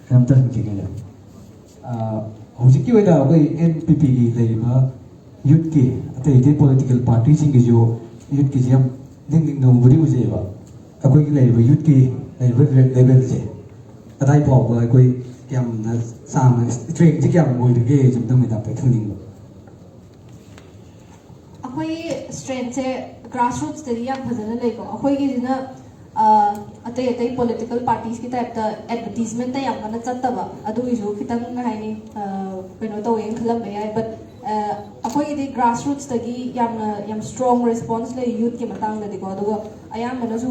ꯀꯔꯝꯇ ꯍꯪꯖꯒꯦ ꯍꯧꯖꯤꯛꯀꯤ ꯑꯣꯏꯅ ꯑꯩꯈꯣꯏ NPPꯒꯤ ꯂꯩꯔꯤꯕ ꯌꯨꯠꯀꯤ ꯑꯇꯩ ꯑꯇꯩ ꯄꯣꯂꯤꯇꯤꯀꯦꯜ ꯄꯥꯔꯇꯤꯁꯤꯡꯒꯤꯁꯨ ꯌꯨꯠꯀꯤꯁꯤ ꯌꯥꯝ ꯅꯤꯡꯅꯤꯡꯅꯕꯨꯗꯤ ꯎꯖꯩꯑꯕ ꯑꯩꯈꯣꯏꯒꯤ ꯂꯩꯔꯤꯕ ꯌꯨꯠꯀꯤ ꯂꯩꯔꯤꯕ ꯂꯦꯚꯦꯜꯁꯦ ꯀꯗꯥꯏ ꯐꯥꯎꯕ ꯑꯩꯈꯣꯏ ꯀꯌꯥꯝꯅ ꯆꯥꯡꯅ ꯁ꯭ꯇꯔꯦꯡꯁꯦ ꯀꯌꯥꯝ ꯑꯣꯏꯔꯤꯒꯦ ꯑꯃꯇꯪ ꯃꯦꯗꯥꯝꯗ ꯈꯪꯅꯤꯡꯕ ꯑꯩꯈꯣꯏ ꯁ꯭ꯇꯔꯦꯡꯁꯦ ꯒ꯭ꯔꯥꯁꯔꯨꯠꯁꯇꯗꯤ ꯌꯥꯝ ꯐꯖꯅ ꯂꯩꯀꯣ ꯑꯩꯈꯣꯏꯒꯤꯁꯤꯅ ꯑꯇꯩ ꯑꯇꯩ ꯄꯣꯂꯤꯇꯤꯀꯦꯜ ꯄꯥꯔꯇꯤꯁꯀꯤ ꯇꯥꯏꯞꯇ ꯑꯦꯗꯚꯔꯇꯤꯖꯃꯦꯟꯇ ꯌꯥꯝ ꯀꯟꯅ ꯆꯠꯇꯕ ꯑꯗꯨꯒꯤꯁꯨ ꯈꯤꯇꯪ ꯍꯥꯏꯅꯤ ꯀꯩꯅꯣ ꯇꯧꯋꯦꯅ खलंब याय बट अखोइदी ग्रासरूट्स तगी याम स्ट्रॉन्ग रिस्पॉन्स ले यूथ के मतंग दे को अदुगा अयामनसु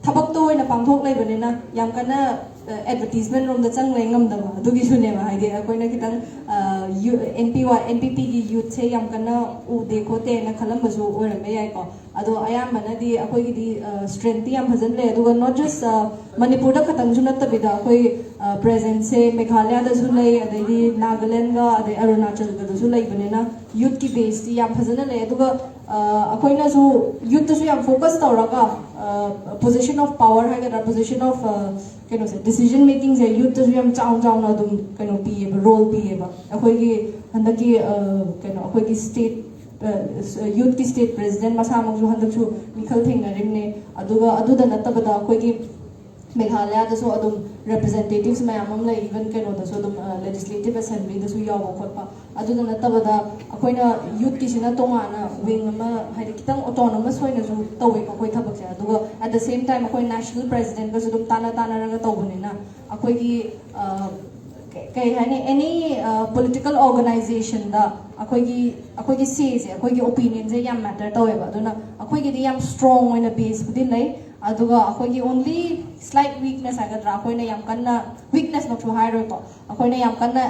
थबक तो होइना पांगथोक लेबनेना याम कना एडवर्टाइजमेंट रोम द चंग लेंगम दबा अदुगी सुनेबा हाइदे अखोइना खितंग NPP की यूथ से याम कना उ देखो ते ना खलंबसु ओरमे याय को अदो अयामनदी अखोइगी स्ट्रेंथ याम भजन ले अदुगा नॉट जस्ट मणिपुर दा खतंग जु नत्तबिदा अखोइ प्रेजेंस से मेघालय दा जु ले अदैदी नागालैंड गा अदै अरुणाचल गा जु लेबनेना यूथ की बेस ती याम भजन ले अदुगा अखोइना जु यूथ तसु याम फोकस तौरगा पोजीशन ऑफ पावर हाइगरा पोजीशन ऑफ कनो से डिसीजन मेकिंग से यूथ तसु याम चाउ चाउ ना दुम कनो पीएबा रोल पीएबा अखोइगी हंदकी कनो अखोइगी स्टेट यूथ की स्टेट प्रेसिडेंट मसामक हंदकसु मिखल थेंगनरिमने अदुगा अदुदा नत्तबदा अखोइगी मेघालय दसु अदुम रिप्रेजेंटेटिव्स मैम ले इवन कनो दसु अदुम लेजिस्लेटिव असेंबली दसु यावो खोटपा अदुदा नत्तबदा अखोइना यूथ की सिना तोंगाना विंग अमा हाइदि कितंग ऑटोनोमस होइना जु तौवे को कोइ थबक से अदुगा एट द सेम टाइम अखोइ नेशनल प्रेसिडेंट गसु दुम ताना ताना रंग तौबनेना अखोइगी कई है एनी पॉलिटिकल ऑर्गेनाइजेशन दा अखोइगी से अखोइगी ओपिनियन से याम मैटर तौवेबा अदुना अखोइगी याम स्ट्रॉन्ग होइना बेस बुदि लै अदुगा अखोइगी ओनली स्लाइट वीकनेस आगद्रा अखोइना याम कन्ना वीकनेस नॉट टू हायर को अखोइना याम कन्ना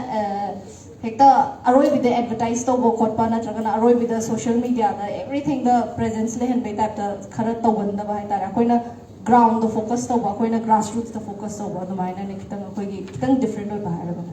हेक्ता अरोइबिद एडवर्टाइज तौबो खोटपा नत्रगना अरोइबिद सोशल मीडिया दा एवरीथिंग द प्रेजेंस लेहन बे टाइप दा खरा तौगनदबा हाइतारे अखोइना ग्राउंड द फोकस तौबा अखोइना ग्रासरूट्स द फोकस तौबा अदुमाइना ने खितंग अखोइगी खितंग डिफरेंट होइबा हायरबा